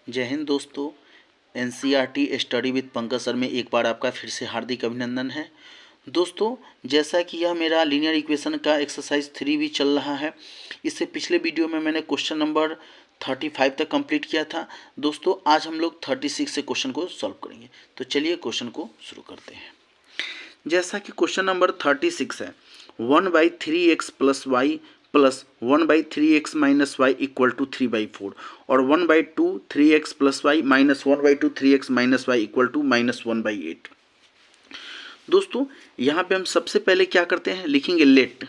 जय हिंद दोस्तों। NCERT study with Pankaj sir में एक बार आपका फिर से हार्दिक अभिनंदन है। दोस्तों, जैसा कि यह मेरा लीनियर इक्वेशन का एक्सरसाइज 3 भी चल रहा है, इससे पिछले वीडियो में मैंने क्वेश्चन नंबर 35 तक कंप्लीट किया था। दोस्तों, आज हम लोग 36 से क्वेश्चन को सॉल्व करेंगे। तो चलिए क्वेश्चन को शुरू करते हैं। जैसा कि क्वेश्चन नंबर 36 है, 1/3x + y plus 1/3x - y equal to 3/4 और 1/2 3x + y minus 1/2 3x - y equal to -1/8। दोस्तों, यहाँ पे हम सबसे पहले क्या करते हैं, लिखेंगे late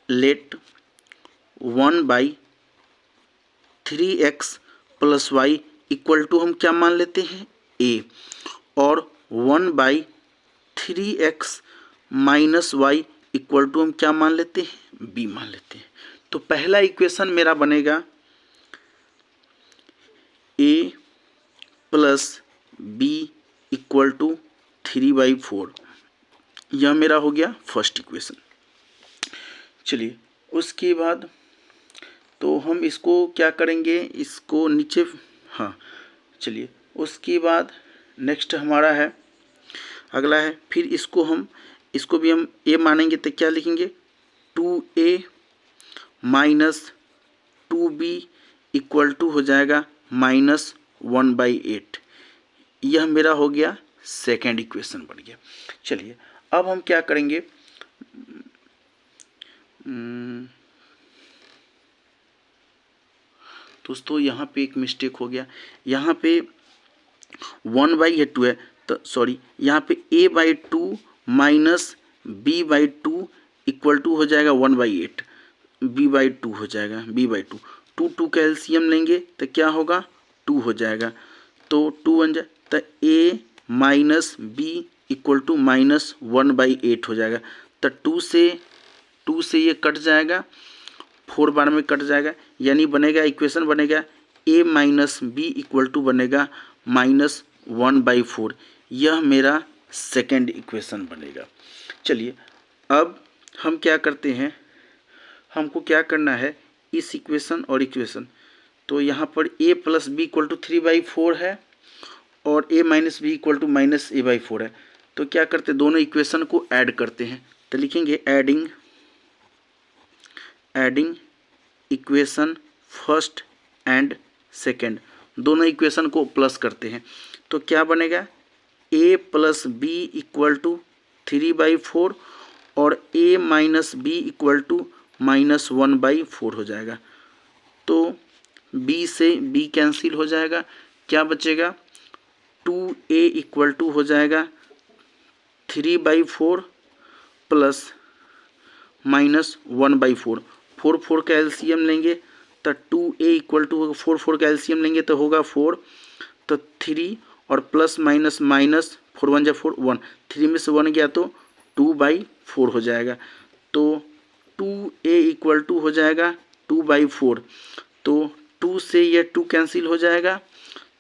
1/3x + y equal to हम क्या मान लेते हैं, a, और 1/3x - y इक्वल टू हम क्या मान लेते हैं, b मान लेते हैं। तो पहला इक्वेशन मेरा बनेगा a + b इक्वल टू 3/4। यह मेरा हो गया फर्स्ट इक्वेशन। चलिए, उसके बाद तो हम इसको क्या करेंगे, इसको नीचे, हाँ चलिए, उसके बाद नेक्स्ट हमारा है, अगला है, फिर इसको भी हम a मानेंगे तो क्या लिखेंगे, 2a - 2b इक्वल टू हो जाएगा -1/8। यह मेरा हो गया सेकेंड इक्वेशन बन गया। चलिए, अब हम क्या करेंगे, दोस्तों यहाँ पे एक मिस्टेक हो गया, यहाँ पे 1/2 है, तो सॉरी, यहाँ पे a/2 minus b/2 equal to हो जाएगा 1/8, b/2 हो जाएगा, b/2, 2 कैल्शियम लेंगे तो क्या होगा, 2 हो जाएगा, तो 2 बन जाए, तो a - b इक्वल टू -1/8 हो जाएगा। तो 2 से ये कट जाएगा, 4 बार में कट जाएगा, यानी बनेगा, इक्वेशन बनेगा a - b इक्वल टू बनेगा -1/4। यह मेरा सेकेंड इक्वेशन बनेगा। चलिए, अब हम क्या करते हैं, हमको क्या करना है, इस इक्वेशन और इक्वेशन, तो यहाँ पर a + b इक्वल टू 3/4 है और a - b equal to -a/4 है। तो क्या करते हैं, दोनों इक्वेशन को ऐड करते हैं। तो लिखेंगे adding equation first and second, दोनों इक्वेशन को प्लस करते हैं। तो क्या बनेगा, a + b इक्वल टू 3/4 और a - b इक्वल टू -1/4 हो जाएगा। तो b से b कैंसिल हो जाएगा, क्या बचेगा, 2a इक्वल टू हो जाएगा 3/4 प्लस -1/4, 4 कैल्शियम लेंगे तो 2a इक्वल टू होगा, 4 कैल्शियम लेंगे तो होगा 4, तो 3 और प्लस माइनस माइनस, 4 × 1 = 4, 1, 3 में से 1 गया तो 2/4 हो जाएगा। तो 2a इक्वल टू हो जाएगा 2/4, तो 2 से ये 2 कैंसिल हो जाएगा,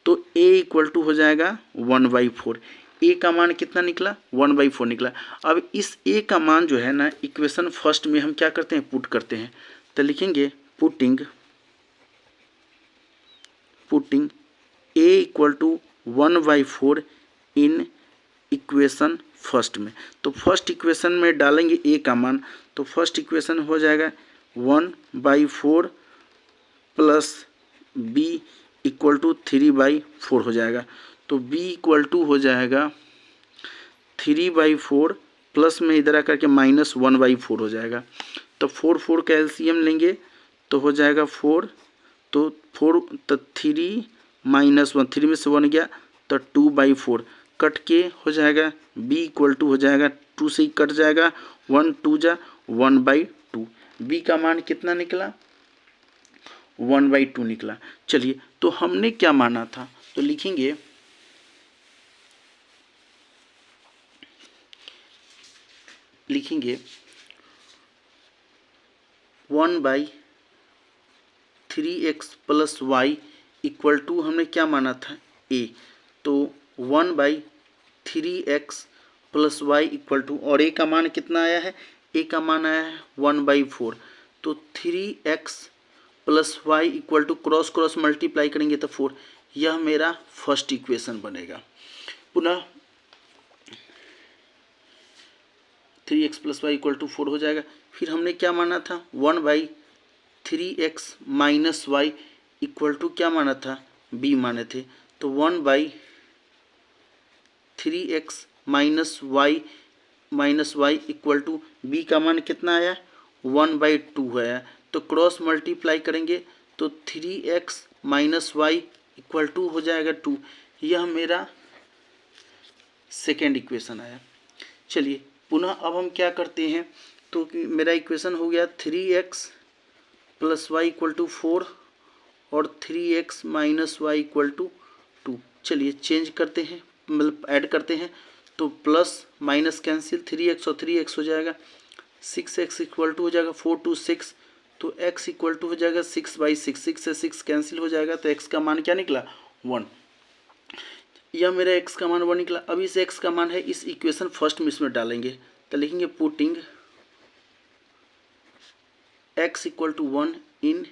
तो a इक्वल टू हो जाएगा 1/4। a का मान कितना निकला, 1/4 निकला। अब इस a का मान जो है ना, इक्वेशन फर्स्ट में हम क्या करते हैं, पुट करते हैं। तो लिखेंगे putting a equal to 1/4 in equation first में। तो फर्स्ट इक्वेशन में डालेंगे a का मान, तो फर्स्ट इक्वेशन हो जाएगा 1/4 प्लस b इक्वल टू 3/4 हो जाएगा। तो b इक्वल टू हो जाएगा 3/4 प्लस में इधर आकर के -1/4 हो जाएगा। तो 4 कैल्शियम लेंगे तो हो जाएगा 4, तो 3 - 1, 3 में से 1 गया तो 2/4 कट के हो जाएगा, b इक्वल टू हो जाएगा, 2 से ही कट जाएगा, 1 2 जा 1/2। b का मान कितना निकला, 1/2 निकला। चलिए, तो हमने क्या माना था, तो लिखेंगे लिखेंगे 1/3x + y इक्वल टू हमने क्या माना था, a, तो 1/3x + y इक्वल टू, और a का मान कितना आया है, a का मान आया है 1/4, तो 3x plus y equal to cross cross multiply करेंगे तो 4। यह मेरा फर्स्ट इक्वेशन बनेगा। पुनः 3x plus y equal to 4 हो जाएगा। फिर हमने क्या माना था, 1/3x minus y equal to क्या माना था, b माने थे। तो 1/3x minus y equal to b का मान कितना आया, 1/2 है। तो क्रॉस मल्टीप्लाई करेंगे तो 3x minus y equal to हो जाएगा 2। यह मेरा सेकेंड इक्वेशन आया। चलिए पुनः अब हम क्या करते हैं, तो मेरा इक्वेशन हो गया 3x plus y equal to 4 और 3x minus y equal to 2। चलिए चेंज करते हैं, मतलब ऐड करते हैं। तो प्लस माइनस कैंसिल, 3x और 3x हो जाएगा, 6x इक्वल टू हो जाएगा 4 2 6। तो x इक्वल टू हो जाएगा 6/6। 6 से 6 कैंसिल हो जाएगा तो x का मान क्या निकला, 1। यह मेरा x का मान 1 निकला। अब इस x का मान है, इस इक्वेशन फर्स्ट में इसमें डालेंगे तो लिखेंगे putting x equal to 1 in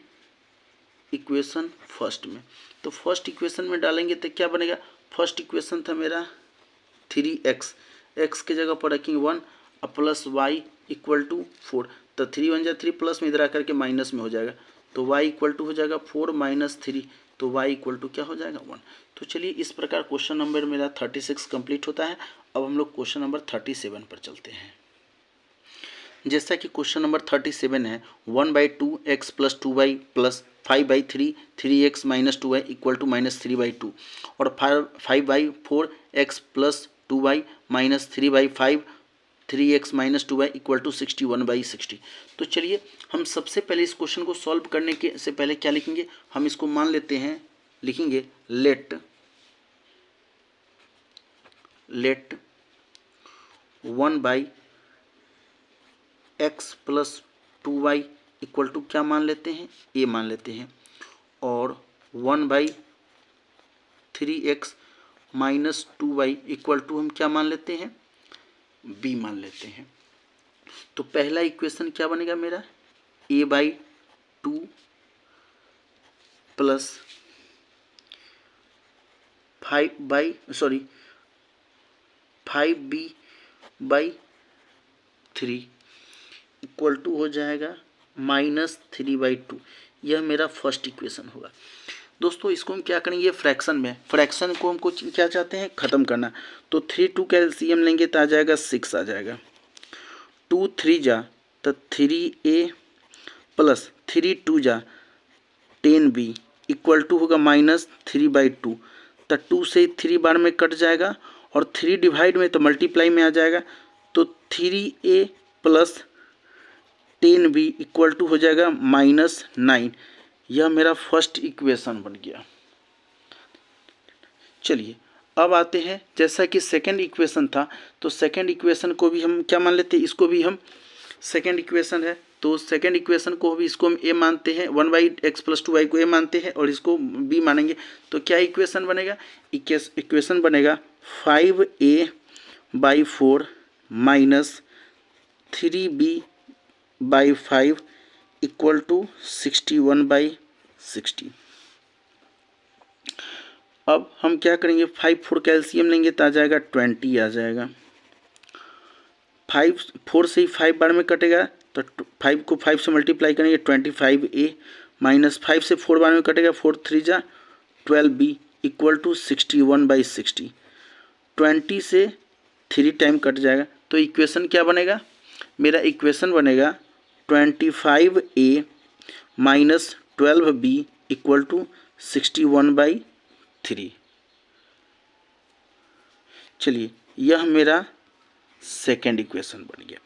equation first में। तो फर्स्ट इक्वेशन में डालेंगे तो क्या बनेगा, फर्स्ट इक्वेशन था मेरा 3x, x की जगह पर रखेंगे 1 और प्लस वाई इक्वल टू 4। तो 3 1 जा 3 प्लस में इधर आकर के माइनस में हो जाएगा। तो y इक्वल टू हो जाएगा 4 माइनस 3। तो y इक्वल टू क्या हो जाएगा, 1। तो चलिए इस प्रकार क्वेश्चन नंबर मेरा 36 कंप्लीट होता है। अब हम लोग क्वेश्चन नंबर 37 पर चलते हैं। जैसा कि क्वेश्चन नंबर 37 है, 1/2x plus 2y plus 5/3 3x minus 2y equal to minus 3/2 और 5/4x plus 2y minus 3/5 3x minus 2y equal to 61/60। तो चलिए हम सबसे पहले इस क्वेश्चन को सॉल्व करने के से पहले क्या लिखेंगे, हम इसको मान लेते हैं, लिखेंगे late 1/x plus 2y equal to क्या मान लेते हैं, a मान लेते हैं। और 1/3x minus 2y equal to हम क्या मान लेते हैं, b मान लेते हैं। तो पहला इक्वेशन क्या बनेगा मेरा, a/2 plus 5b/3 equal to हो जाएगा माइनस 3/2। यह मेरा फर्स्ट इक्वेशन होगा। दोस्तों इसको हम क्या करेंगे, ये फ्रैक्शन में, फ्रैक्शन को हमको क्या चाहते हैं, ख़त्म करना। तो 3 2 कैल्शियम लेंगे तो आ जाएगा 6 आ जाएगा। 2 3 जा तो 3a प्लस 3 2 जा 10b इक्वल टू होगा माइनस 3/2। तो 2 से 3 बार में कट जाएगा और 3 डिवाइड में तो मल्टीप्लाई में आ जाएगा। तो 3a plus 10b equal to हो जाएगा माइनस 9। यह मेरा फर्स्ट इक्वेशन बन गया। चलिए अब आते हैं, जैसा कि सेकंड इक्वेशन था तो सेकंड इक्वेशन को भी हम क्या मान लेते हैं, इसको भी हम सेकंड इक्वेशन है तो सेकंड इक्वेशन को भी इसको हम a मानते हैं, 1/x प्लस 2y को a मानते हैं और इसको b मानेंगे। तो क्या इक्वेशन बनेगा, इक्वेशन बनेगा 5a/4 minus 3b/5 equal to 61/60। अब हम क्या करेंगे, 5 4 कैल्शियम लेंगे तो आ जाएगा 20 आ जाएगा। 5 4 से ही 5 बार में कटेगा तो 5 को 5 से मल्टीप्लाई करेंगे 25a माइनस 5 से 4 बार में कटेगा 4 3 जा 12b इक्वल टू 61/60। 20 से 3 टाइम कट जाएगा तो इक्वेशन क्या बनेगा, मेरा इक्वेशन बनेगा 25a minus 12b equal to 61/3। चलिए यह मेरा सेकेंड इक्वेशन बन गया।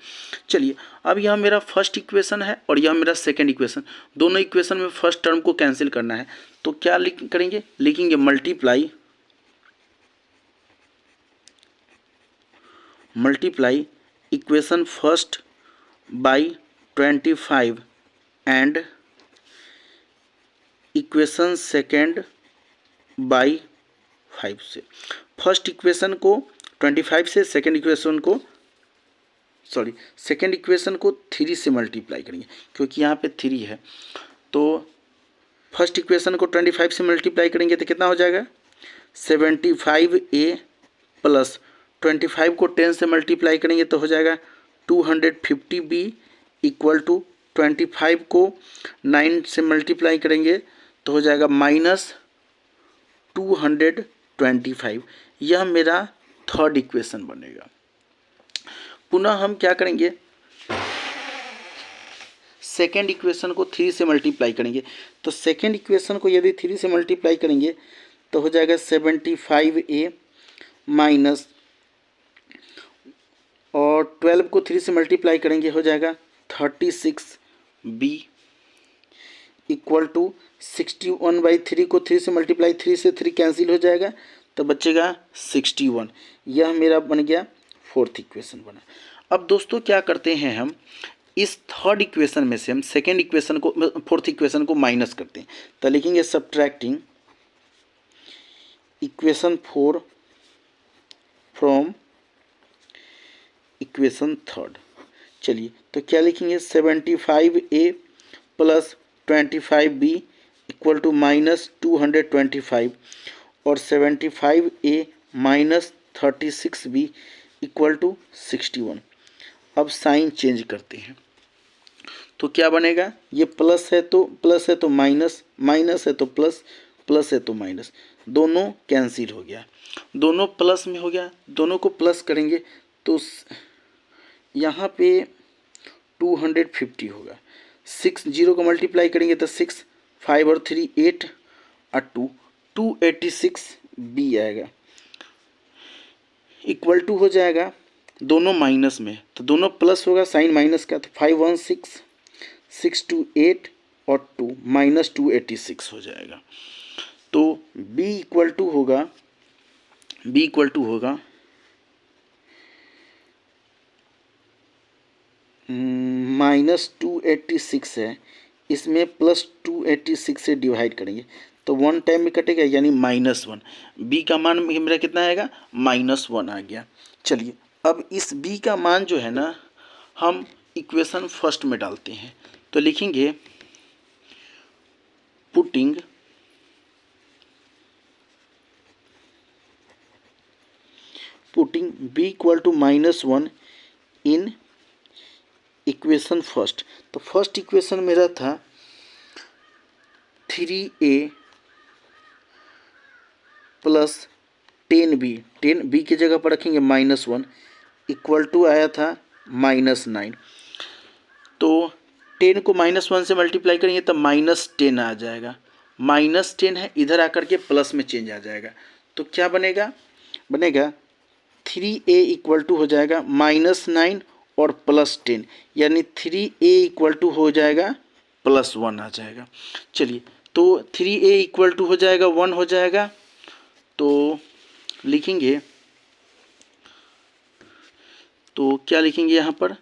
चलिए अब यह मेरा फर्स्ट इक्वेशन है और यह मेरा सेकेंड इक्वेशन, दोनों इक्वेशन में फर्स्ट टर्म को कैंसिल करना है। तो क्या करेंगे, लिखेंगे multiply equation first by 25 and equation second by 5 से। फर्स्ट इक्वेशन को 25 से, सेकेंड इक्वेशन को 3 से मल्टीप्लाई करेंगे क्योंकि यहाँ पे 3 है। तो फर्स्ट इक्वेशन को 25 से मल्टीप्लाई करेंगे तो कितना हो जाएगा 75A प्लस 25 को 10 से मल्टीप्लाई करेंगे तो हो जाएगा 250B इक्वल टू 25 को 9 से मल्टीप्लाई करेंगे तो हो जाएगा -225। यह मेरा थर्ड इक्वेशन बनेगा। पुनः हम क्या करेंगे, सेकेंड इक्वेशन को 3 से मल्टीप्लाई करेंगे। तो सेकेंड इक्वेशन को यदि 3 से मल्टीप्लाई करेंगे तो हो जाएगा 75A माइनस, और 12 को 3 से मल्टीप्लाई करेंगे हो जाएगा 36B इक्वल टू 61/3 को 3 से मल्टीप्लाई, 3 से 3 कैंसिल हो जाएगा तो बचेगा 61। यह मेरा बन गया फोर्थ इक्वेशन बना। अब दोस्तों क्या करते हैं, हम इस थर्ड इक्वेशन में से हम सेकेंड इक्वेशन को, फोर्थ इक्वेशन को माइनस करते हैं। तो लिखेंगे subtracting equation 4 from equation third. चलिए तो क्या लिखेंगे 75A plus 25B equal to -225 और 75A minus 36B equal to 61। अब साइन चेंज करते हैं तो क्या बनेगा, ये प्लस है तो माइनस, माइनस है तो प्लस, प्लस है तो माइनस, दोनों कैंसिल हो गया, दोनों प्लस में हो गया। दोनों को प्लस करेंगे तो यहाँ पे 250 होगा। 6 0 को मल्टीप्लाई करेंगे तो 6, 5 और 3 8 और 2 286B आएगा इक्वल टू हो जाएगा, दोनों माइनस में तो दोनों प्लस होगा, साइन माइनस का, तो 516 628 और 2 -286 हो जाएगा। तो B इक्वल टू होगा -286 है, इसमें +286 से डिवाइड करेंगे तो 1 टाइम में कटेगा यानी -1। B का मान मेरा कितना आएगा, -1 आ गया। चलिए अब इस B का मान जो है ना हम इक्वेशन फर्स्ट में डालते हैं। तो लिखेंगे putting B equal to -1 in equation first. तो फर्स्ट इक्वेशन मेरा था 3A प्लस 10B, 10B की जगह पर रखेंगे -1 इक्वल टू आया था -9। तो 10 को -1 से मल्टीप्लाई करेंगे तो -10 आ जाएगा, -10 है, इधर आकर के प्लस में चेंज आ जाएगा। तो क्या बनेगा 3A इक्वल टू हो जाएगा -9 और +10 यानी 3A इक्वल टू हो जाएगा +1 आ जाएगा। चलिए तो 3A इक्वल टू हो जाएगा 1 हो जाएगा। तो लिखेंगे, तो क्या लिखेंगे यहाँ पर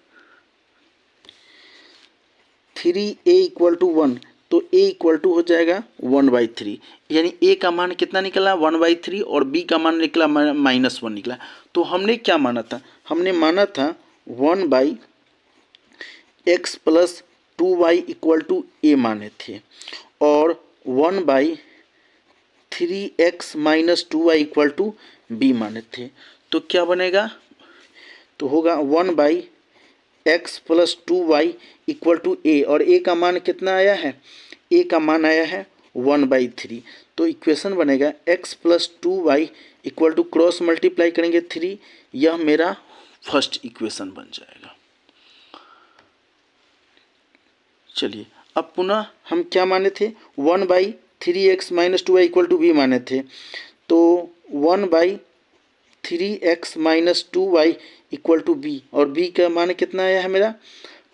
3A इक्वल टू 1, तो A इक्वल टू हो जाएगा 1/3 यानी A का मान कितना निकला 1/3 और B का मान निकला -1 निकला। तो हमने क्या माना था, हमने माना था 1/x plus 2y equal to A माने थे और 1/3x minus 2y equal to B माने थे। तो क्या बनेगा, तो होगा 1/x plus 2y equal to A और A का मान कितना आया है, A का मान आया है 1/3। तो इक्वेशन बनेगा x plus 2y equal to cross multiply करेंगे 3, यह मेरा फर्स्ट इक्वेशन बन जाएगा। चलिए अब पुनः हम क्या माने थे 1/3x minus 2y equal to B माने थे। तो 1/3x minus 2y equal to B और B का मान कितना आया है मेरा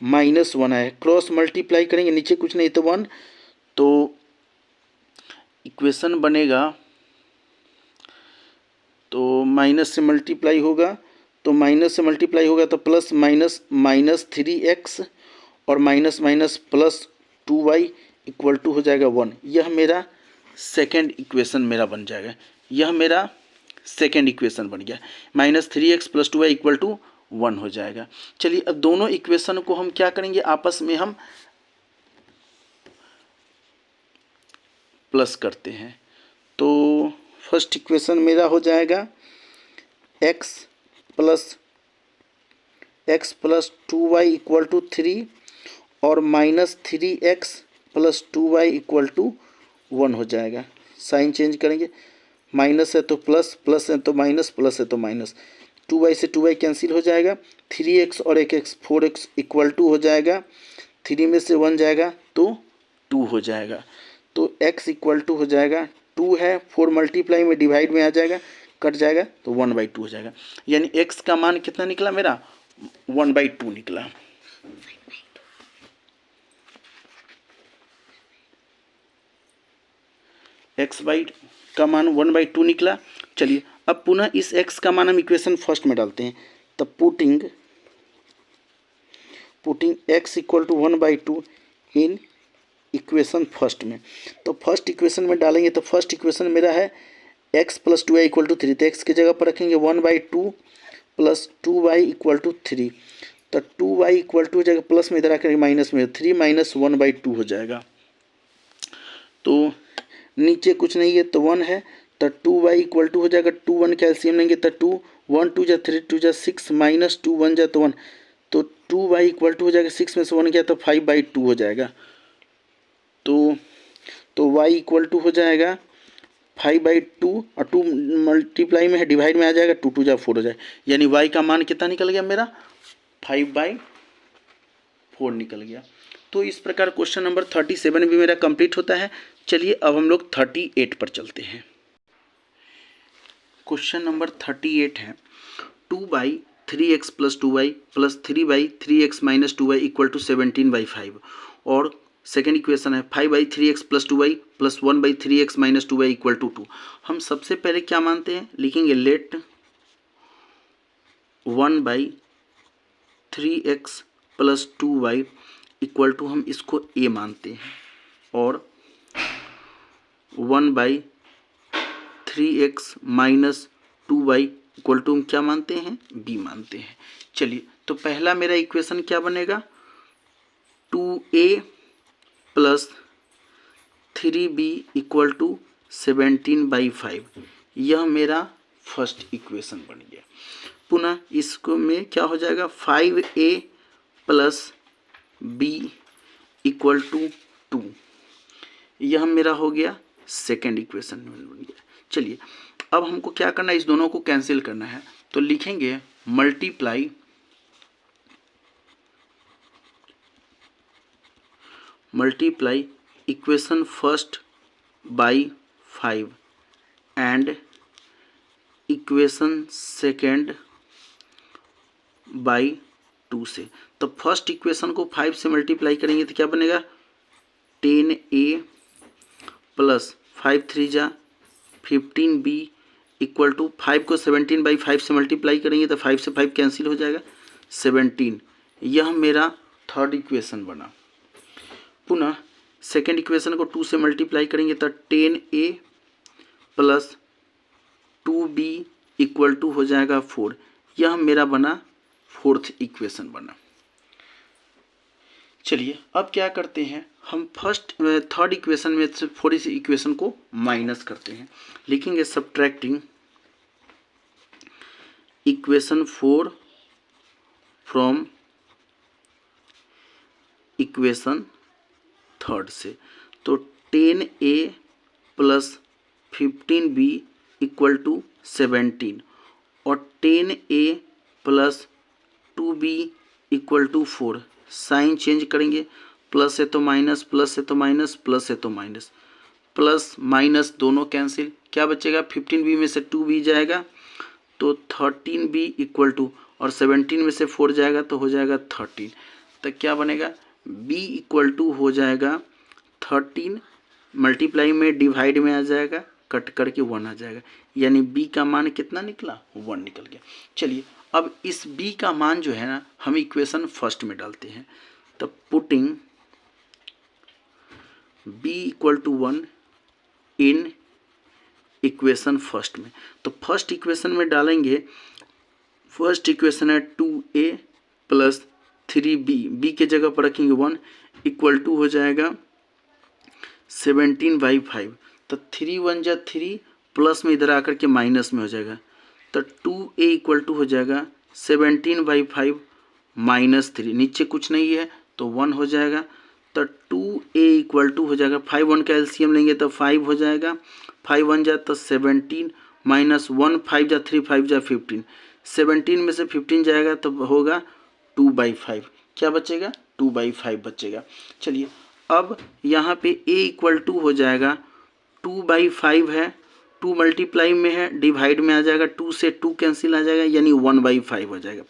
-1 आया है। क्रॉस मल्टीप्लाई करेंगे, नीचे कुछ नहीं तो 1, तो इक्वेशन बनेगा, तो माइनस से मल्टीप्लाई होगा, तो माइनस से मल्टीप्लाई होगा तो प्लस माइनस -3x और minus minus plus 2y equal to हो जाएगा 1। यह मेरा सेकेंड इक्वेशन मेरा बन जाएगा, यह मेरा सेकेंड इक्वेशन बन गया, -3x plus 2y equal to 1 हो जाएगा। चलिए अब दोनों इक्वेशन को हम क्या करेंगे, आपस में हम प्लस करते हैं तो फर्स्ट इक्वेशन मेरा हो जाएगा x plus 2y equal to 3 और minus 3x plus 2y equal to 1 हो जाएगा। साइन चेंज करेंगे, माइनस है तो प्लस, प्लस है तो माइनस, प्लस है तो माइनस, 2y से 2y कैंसिल हो जाएगा, 3x और 1x 4x इक्वल टू हो जाएगा, 3 में से 1 जाएगा तो 2 हो जाएगा। तो x इक्वल टू हो जाएगा 2 है, 4 मल्टीप्लाई में डिवाइड में आ जाएगा, कट जाएगा तो 1/2 हो जाएगा। यानी x का मान कितना निकला मेरा 1/2 निकला। x का मान 1/2 निकला। चलिए अब पुनः इस x का मान हम इक्वेशन फर्स्ट में डालते हैं। तब putting x equal to 1/2 in equation first में, तो फर्स्ट इक्वेशन में डालेंगे तो फर्स्ट इक्वेशन मेरा है x plus 2y equal to 3, तो x की जगह पर रखेंगे 1/2 प्लस 2y इक्वल टू 3, तो 2y इक्वल टू हो जाएगा प्लस में इधर आकर माइनस में 3 माइनस 1/2 हो जाएगा। तो नीचे कुछ नहीं है तो 1 है, तो 2y इक्वल टू हो जाएगा 2 1 कैल्सियम लेंगे तो 2 1 2 जा 3 2 जा 6 माइनस 2 1 जा तो 1, तो 2y इक्वल टू हो जाएगा 6 में से 1 गया तो 5/2 हो जाएगा। तो y इक्वल टू हो जाएगा 5/2 और 2 मल्टीप्लाई में है डिवाइड में आ जाएगा, 2 2 जा 4 हो जाएगा। यानी y का मान कितना निकल गया मेरा 5/4 निकल गया। तो इस प्रकार क्वेश्चन नंबर 37 भी मेरा कंप्लीट होता है। चलिए अब हम लोग 38 पर चलते हैं। क्वेश्चन नंबर 38 है 2/3x plus 2y plus 3/3x minus 2y equal to 17/5 और सेकेंड इक्वेशन है 5/3x plus 2y plus 1/3x minus 2y equal to 2। हम सबसे पहले क्या मानते हैं, लिखेंगे late 1/3x plus 2y equal to, हम इसको a मानते हैं, और 1/3x minus 2y equal to हम क्या मानते हैं, b मानते हैं। चलिए तो पहला मेरा इक्वेशन क्या बनेगा 2a plus 3b equal to 17/5, यह मेरा फर्स्ट इक्वेशन बन गया। पुनः इसको में क्या हो जाएगा 5a plus b equal to 2, यह मेरा हो गया सेकेंड इक्वेशन बन गया। चलिए अब हमको क्या करना है, इस दोनों को कैंसिल करना है, तो लिखेंगे multiply equation first by 5 and equation second by 2 से। तो फर्स्ट इक्वेशन को 5 से मल्टीप्लाई करेंगे तो क्या बनेगा 10a प्लस 5 3 जा 15b इक्वल टू 5 को 17/5 से मल्टीप्लाई करेंगे तो 5 से 5 कैंसिल हो जाएगा 17, यह मेरा थर्ड इक्वेशन बना। पुनः सेकेंड इक्वेशन को 2 से मल्टीप्लाई करेंगे तो 10a plus 2b equal to हो जाएगा 4, यह मेरा बना फोर्थ इक्वेशन बना। चलिए अब क्या करते हैं, हम थर्ड इक्वेशन में से फोर्थ इक्वेशन को माइनस करते हैं, लिखेंगे subtracting equation 4 from equation third से। तो 10a plus 15b equal to 17 और 10a plus 2b equal to 4, sign change करेंगे, प्लस है तो माइनस, प्लस है तो माइनस, प्लस है तो माइनस, प्लस माइनस दोनों कैंसिल, क्या बचेगा 15b में से 2b जाएगा तो 13b इक्वल टू, और 17 में से 4 जाएगा तो हो जाएगा 13, तो क्या बनेगा b इक्वल टू हो जाएगा 13, मल्टीप्लाई में डिवाइड में आ जाएगा, कट करके 1 आ जाएगा, यानी b का मान कितना निकला 1 निकल गया। चलिए अब इस b का मान जो है ना हम इक्वेशन फर्स्ट में डालते हैं, तब putting b equal to 1 in equation first में, तो फर्स्ट इक्वेशन में डालेंगे, फर्स्ट इक्वेशन है 2a प्लस 3b, b के जगह पर रखेंगे 1 इक्वल टू हो जाएगा 17/5, तो 3 1 जा 3 प्लस में इधर आकर के माइनस में हो जाएगा, तो 2a इक्वल टू हो जाएगा 17/5 -3, नीचे कुछ नहीं है तो 1 हो जाएगा, तो 2a इक्वल टू हो जाएगा 5 1 का एलसीएम लेंगे तो 5 हो जाएगा, 5 1 जा तो 17 माइनस 1 5 जा 3 5 जा 15, 17 में से 15 जाएगा तो होगा 2/5, क्या बचेगा 2/5 बचेगा। चलिए अब यहाँ पे a इक्वल टू हो जाएगा 2/5 है, 2 मल्टीप्लाई में है, डिवाइड में आ जाएगा, 2 से 2 कैंसिल आ जाएगा यानी 1/5 हो जाएगा।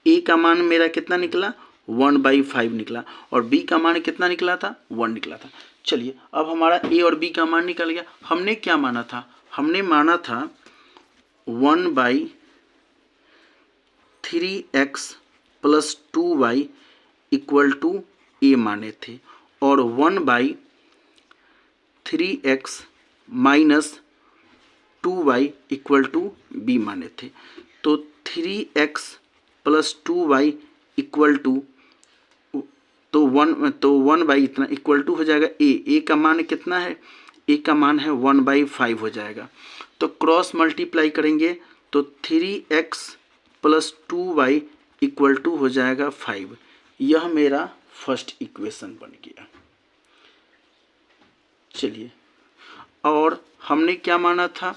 a का मान मेरा कितना निकला 1/5 निकला और b का मान कितना निकला था 1 निकला था। चलिए अब हमारा a और b का मान निकल गया। हमने क्या माना था, हमने माना था 1/3x plus 2y equal to a माने थे और 1/3x minus 2y equal to b माने थे। तो 3x plus 2y equal to तो 1 बाई इतना इक्वल टू हो जाएगा a का मान कितना है, a का मान है 1/5 हो जाएगा। तो क्रॉस मल्टीप्लाई करेंगे तो 3x plus 2y equal to हो जाएगा 5। यह मेरा फर्स्ट इक्वेशन बन गया। चलिए और हमने क्या माना था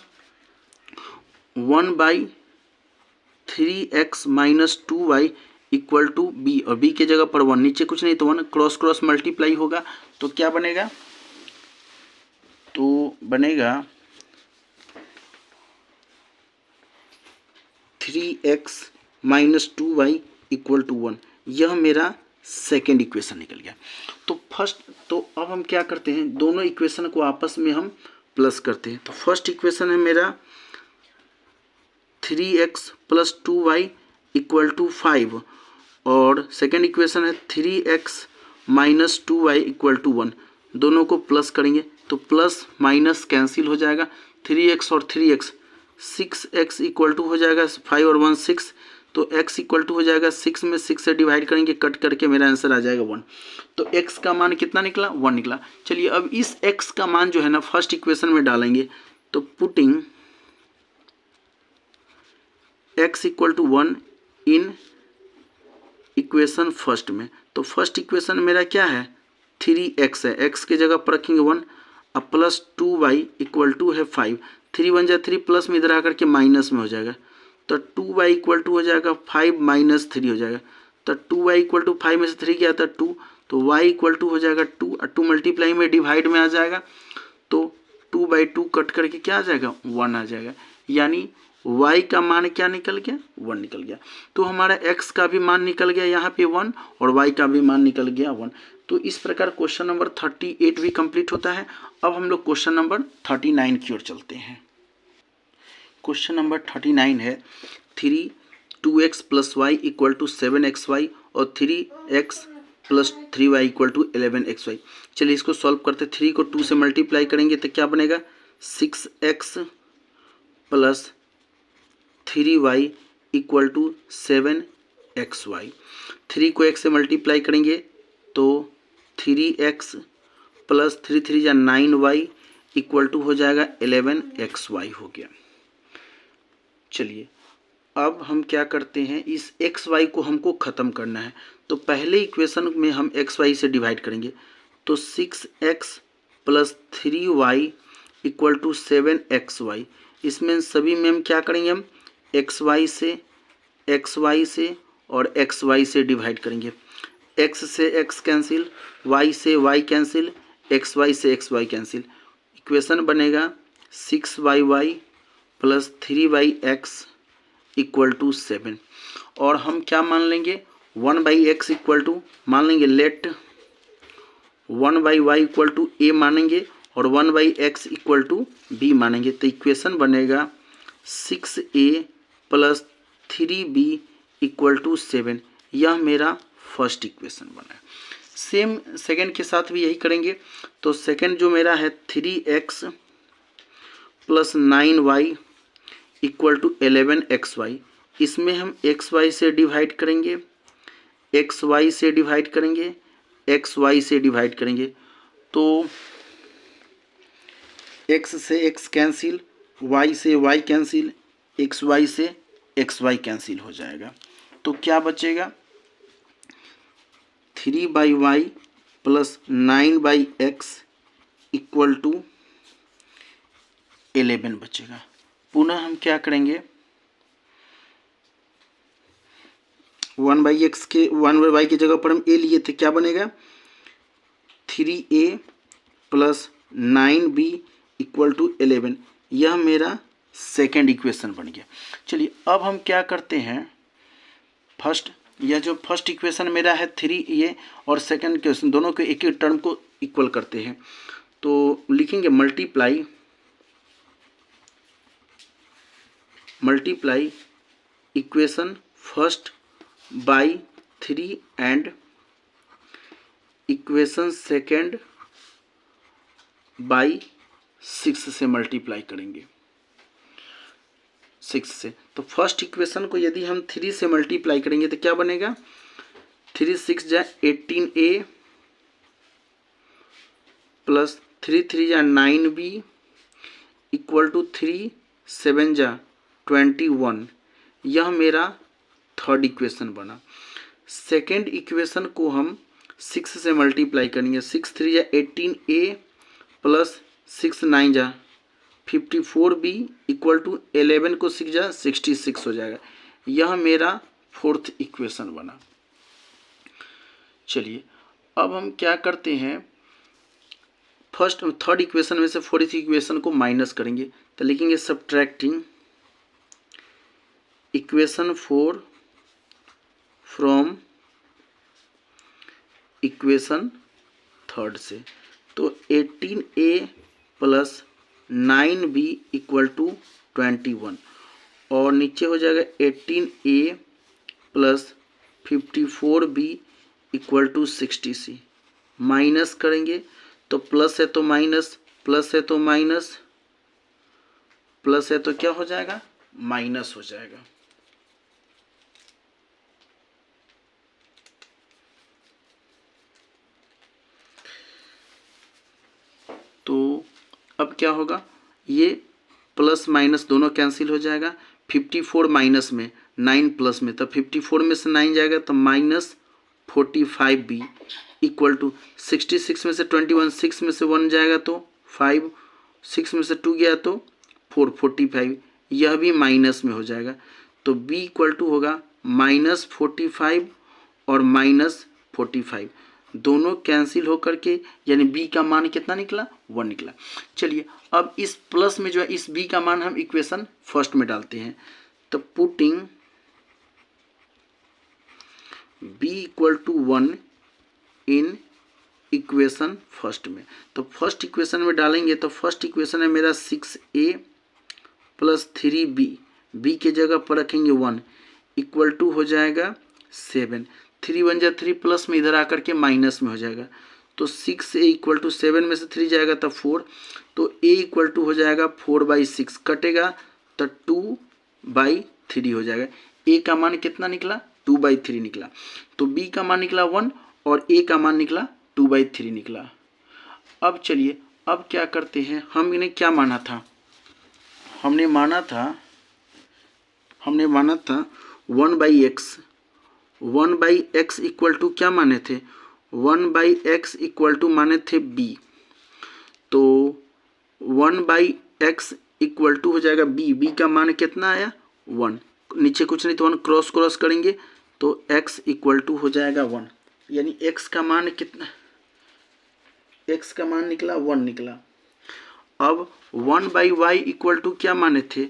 1/3x minus 2y equal to b और b के जगह पर 1, नीचे कुछ नहीं तो 1, क्रॉस क्रॉस मल्टीप्लाई होगा तो क्या बनेगा, तो बनेगा 3x minus 2y equal to 1। यह मेरा सेकेंड इक्वेशन निकल गया। तो अब हम क्या करते हैं, दोनों इक्वेशन को आपस में हम प्लस करते हैं। तो फर्स्ट इक्वेशन है मेरा 3x plus 2y equal to 5 और सेकेंड इक्वेशन है 3x minus 2y equal to 1। दोनों को प्लस करेंगे तो प्लस माइनस कैंसिल हो जाएगा, 3x और 3x 6x इक्वल टू हो जाएगा 5 और 1 6, तो x इक्वल टू हो जाएगा 6 में 6 से डिवाइड करेंगे, कट करके मेरा आंसर आ जाएगा 1। तो x का मान कितना निकला 1 निकला। चलिए अब इस x का मान जो है ना फर्स्ट इक्वेशन में डालेंगे तो putting x equal to 1 in equation first में, तो फर्स्ट इक्वेशन मेरा क्या है 3x है, x के जगह पर रखेंगे 1 अब प्लस 2y इक्वल टू है 5, 3 1 जा 3 प्लस में इधर आकर के माइनस में हो जाएगा, तो 2y इक्वल टू हो जाएगा 5 माइनस 3 हो जाएगा, तो 2y इक्वल टू 5 में से 3 गया था 2, तो y इक्वल टू हो जाएगा 2 और 2 मल्टीप्लाई में डिवाइड में आ जाएगा, तो 2/2 कट करके क्या आ जाएगा 1 आ जाएगा, यानी y का मान क्या निकल गया 1 निकल गया। तो हमारा x का भी मान निकल गया यहाँ पे 1 और y का भी मान निकल गया 1। तो इस प्रकार क्वेश्चन नंबर 38 भी कंप्लीट होता है। अब हम लोग क्वेश्चन नंबर 39 की ओर चलते हैं। क्वेश्चन नंबर 39 है 2x plus y equal to 7xy और 3x plus 3y equal to 11xy। चलिए इसको सॉल्व करते, 3 को 2 से मल्टीप्लाई करेंगे तो क्या बनेगा 6x plus 3y equal to 7xy। 3 को x से मल्टीप्लाई करेंगे तो 3x प्लस 3 3 या 9y इक्वल टू हो जाएगा 11xy हो गया। चलिए अब हम क्या करते हैं, इस xy को हमको ख़त्म करना है, तो पहले इक्वेशन में हम xy से डिवाइड करेंगे, तो 6x plus 3y equal to 7xy। इसमें सभी में हम क्या करेंगे, हम xy से और xy से डिवाइड करेंगे, x से x कैंसिल, y से y कैंसिल, xy से xy कैंसिल। इक्वेशन बनेगा 6yy plus 3yx equal to 7 और हम क्या मान लेंगे 1/x इक्वल टू मान लेंगे, late 1/y equal to a मानेंगे और 1/x इक्वल टू b मानेंगे। तो इक्वेशन बनेगा 6a plus 3b equal to 7। यह मेरा फर्स्ट इक्वेशन बना है। सेम सेकंड के साथ भी यही करेंगे, तो सेकंड जो मेरा है 3x plus 9y equal to 11xy। इसमें हम xy से डिवाइड करेंगे, xy से डिवाइड करेंगे, xy से डिवाइड करेंगे, तो x से x कैंसिल, y से y कैंसिल, xy से xy कैंसिल हो जाएगा। तो क्या बचेगा 3/y plus 9/x equal to 11 बचेगा। पुनः हम क्या करेंगे 1/x के 1/y की जगह पर हम a लिए थे, क्या बनेगा 3a plus 9b equal to 11। यह मेरा सेकेंड इक्वेशन बन गया। चलिए अब हम क्या करते हैं फर्स्ट, यह जो फर्स्ट इक्वेशन मेरा है 3a और सेकेंड इक्वेशन दोनों के एक ही टर्म को इक्वल करते हैं। तो लिखेंगे multiply equation first by 3 and equation second by 6 से मल्टीप्लाई करेंगे 6 से। तो फर्स्ट इक्वेशन को यदि हम 3 से मल्टीप्लाई करेंगे तो क्या बनेगा 3 6 जा 18a प्लस 3 3 जा 9b इक्वल टू 3 7 जा 21। यह मेरा थर्ड इक्वेशन बना। सेकेंड इक्वेशन को हम 6 से मल्टीप्लाई करेंगे 6 3 जा 18a प्लस 6 9 जा 54b इक्वल टू 11 को 6 जा 66 हो जाएगा। यह मेरा फोर्थ इक्वेशन बना। चलिए अब हम क्या करते हैं थर्ड इक्वेशन में से फोर्थ इक्वेशन को माइनस करेंगे। तो लिखेंगे subtracting equation 4 from equation third से। तो 18a plus 9b equal to 21 और नीचे हो जाएगा 18a plus 54b equal to 60c। Minus करेंगे तो प्लस है तो माइनस, प्लस है तो माइनस, प्लस है तो क्या हो जाएगा माइनस हो जाएगा। तो अब क्या होगा ये प्लस माइनस दोनों कैंसिल हो जाएगा। 54 माइनस में 9 प्लस में, तो 54 में से 9 जाएगा तो माइनस 45b इक्वल टू 66 में से 21, 6 में से 1 जाएगा तो 5, 6 में से 2 गया तो 4 45। यह भी माइनस में हो जाएगा। तो b इक्वल टू होगा -45 और -45 दोनों कैंसिल होकर के यानी b का मान कितना निकला 1 निकला। चलिए अब इस प्लस में जो है इस b का मान हम इक्वेशन फर्स्ट में डालते हैं। तो putting b equal to 1 in equation first में, तो फर्स्ट इक्वेशन में डालेंगे तो फर्स्ट इक्वेशन है मेरा 6a प्लस 3b, b के जगह पर रखेंगे 1 इक्वल टू हो जाएगा 7। 3 1 जा 3 प्लस में इधर आकर के माइनस में हो जाएगा। तो 6a इक्वल टू 7 में से 3 जाएगा तो 4, तो a इक्वल टू हो जाएगा 4/6 कटेगा तो 2/3 हो जाएगा। a का मान कितना निकला 2/3 निकला। तो b का मान निकला 1 और a का मान निकला 2/3 निकला। अब चलिए अब क्या करते हैं, हमने क्या माना था, हमने माना था 1/x इक्वल टू क्या माने थे 1/x इक्वल टू माने थे b। तो 1/x इक्वल टू हो जाएगा b का मान कितना आया 1, नीचे कुछ नहीं तो 1 क्रॉस करेंगे तो x इक्वल टू हो जाएगा 1, यानी x का मान कितना, x का मान निकला 1 निकला। अब 1/y इक्वल टू क्या माने थे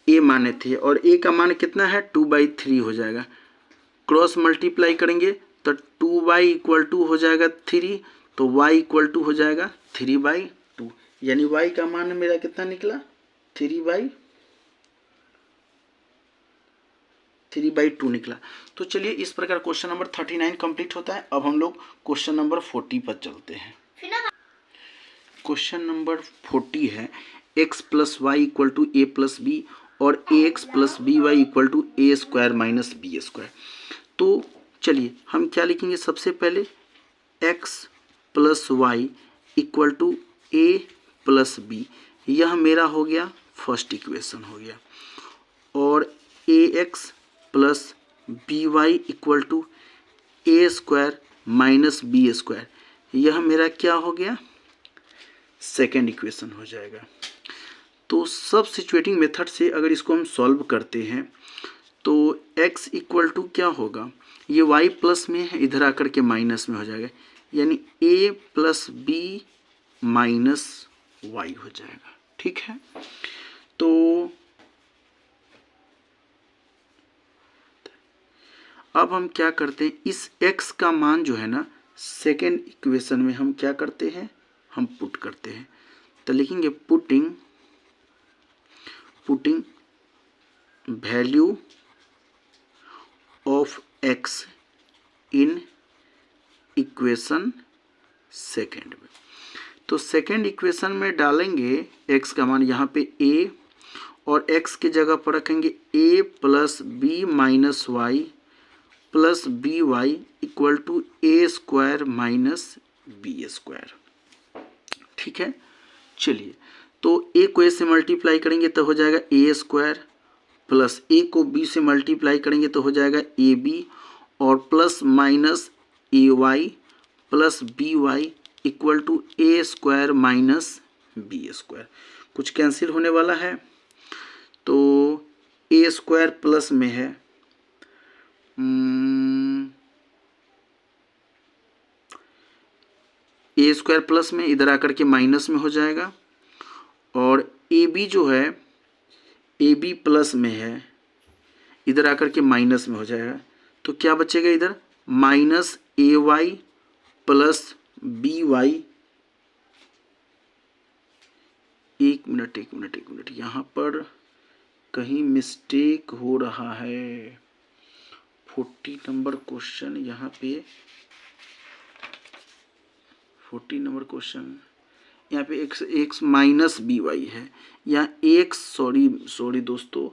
a माने थे और a का मान कितना है 2/3 हो जाएगा। क्रॉस मल्टीप्लाई करेंगे तो 2y इक्वल टू हो जाएगा 3, तो y इक्वल टू हो जाएगा 3/2, यानी y का मान मेरा कितना निकला 3/2 निकला। तो चलिए इस प्रकार क्वेश्चन नंबर 39 कंप्लीट होता है। अब हम लोग क्वेश्चन नंबर 40 पर चलते हैं। क्वेश्चन नंबर 40 है x plus y equal to a plus b और ax plus b y equal to a square minus b square. तो चलिए हम क्या लिखेंगे, सबसे पहले x plus y equal to a plus b, यह मेरा हो गया फर्स्ट इक्वेशन हो गया। और a x plus b y equal to a square minus b square, यह मेरा क्या हो गया सेकेंड इक्वेशन हो जाएगा। तो सब्स्टिट्यूटिंग मेथड से अगर इसको हम सॉल्व करते हैं तो x इक्वल टू क्या होगा, ये y प्लस में है, इधर आकर के माइनस में हो जाएगा, यानी a plus b minus y हो जाएगा। ठीक है, तो अब हम क्या करते हैं, इस x का मान जो है ना सेकेंड इक्वेशन में हम क्या करते हैं, हम पुट करते हैं। तो लिखेंगे putting value of x in equation second में। तो सेकेंड इक्वेशन में डालेंगे x का मान यहाँ पे a, और x की जगह पर रखेंगे a plus b minus y plus b y equal to a square minus b square. ठीक है, चलिए, तो a को a से मल्टीप्लाई करेंगे तो हो जाएगा ए स्क्वायर, प्लस a को b से मल्टीप्लाई करेंगे तो हो जाएगा ए बी, और plus minus a y plus b y equal to a square minus b square. कुछ कैंसिल होने वाला है, तो ए स्क्वायर प्लस में है, ए स्क्वायर प्लस में इधर आकर के माइनस में हो जाएगा, और ए बी जो है ए बी प्लस में है, इधर आकर के माइनस में हो जाएगा। तो क्या बचेगा इधर, minus a y plus b Y. एक मिनट यहाँ पर कहीं मिस्टेक हो रहा है। 40 नंबर क्वेश्चन, यहाँ पे 40 नंबर क्वेश्चन, यहाँ पे एक्स माइनस बी वाई है, यहाँ एक्स सॉरी दोस्तों,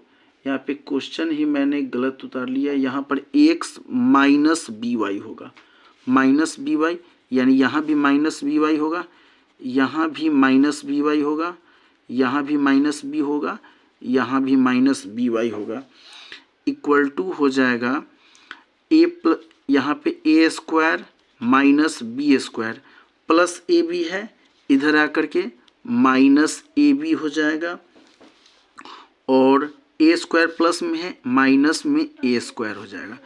यहाँ पे क्वेश्चन ही मैंने गलत उतार लिया। यहाँ पर एक्स माइनस बी वाई होगा, माइनस बी वाई, यानी यहाँ भी माइनस बी वाई होगा, यहाँ भी माइनस बी वाई होगा, यहाँ भी माइनस बी होगा, यहाँ भी माइनस बी वाई होगा, इक्वल टू हो जाएगा ए प्लस, यहाँ पे a square minus b square plus a b है, इधर आकर के माइनस ए बी हो जाएगा, और ए स्क्वायर प्लस में है, माइनस में ए स्क्वायर हो जाएगा।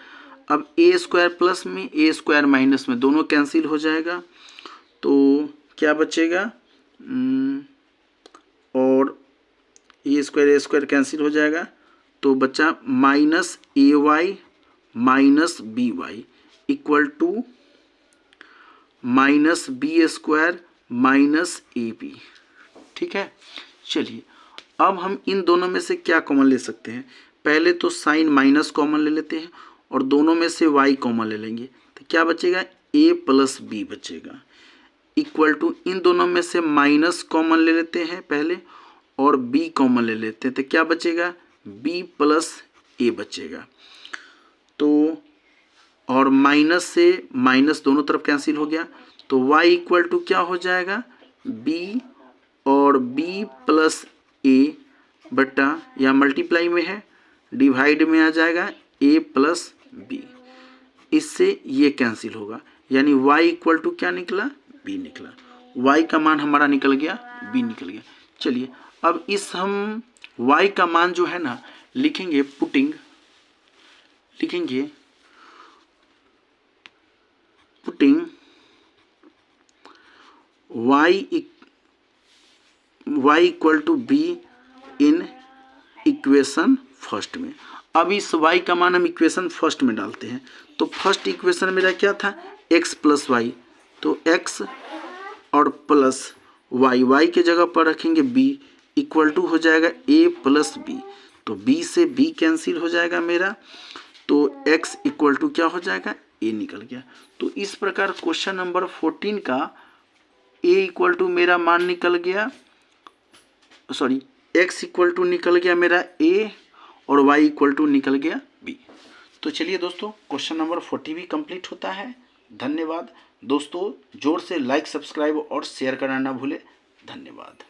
अब ए स्क्वायर प्लस में ए स्क्वायर माइनस में दोनों कैंसिल हो जाएगा, तो क्या बचेगा, और ए स्क्वायर कैंसिल हो जाएगा, तो बचा minus a y minus b y equal to minus b square minus a b. ठीक है, चलिए, अब हम इन दोनों में से क्या कॉमन ले सकते हैं, पहले तो साइन माइनस कॉमन ले लेते हैं, और दोनों में से y कॉमन ले लेंगे, तो क्या बचेगा a प्लस बी बचेगा, इक्वल टू इन दोनों में से माइनस कॉमन ले लेते हैं पहले, और b कॉमन ले लेते हैं, तो क्या बचेगा b प्लस a बचेगा। तो और माइनस से माइनस दोनों तरफ कैंसिल हो गया, तो y इक्वल टू क्या हो जाएगा b, और b प्लस a बटा, या मल्टीप्लाई में है, डिवाइड में आ जाएगा a प्लस बी, इससे ये कैंसिल होगा, यानी y इक्वल टू क्या निकला b निकला, y का मान हमारा निकल गया b निकल गया। चलिए, अब इस हम y का मान जो है ना लिखेंगे putting y equal to b in equation first में। अब इस y का मान हम इक्वेशन फर्स्ट में डालते हैं, तो फर्स्ट इक्वेशन मेरा क्या था x प्लस वाई, तो x और प्लस y के जगह पर रखेंगे b, इक्वल टू हो जाएगा a प्लस बी, तो b से b कैंसिल हो जाएगा मेरा, तो x इक्वल टू क्या हो जाएगा a निकल गया। तो इस प्रकार क्वेश्चन नंबर 14 का a इक्वल टू मेरा मान निकल गया, सॉरी x इक्वल टू निकल गया मेरा a, और y इक्वल टू निकल गया b। तो चलिए दोस्तों, क्वेश्चन नंबर 40 भी कंप्लीट होता है। धन्यवाद दोस्तों, जोर से लाइक, सब्सक्राइब और शेयर करना ना भूले। धन्यवाद।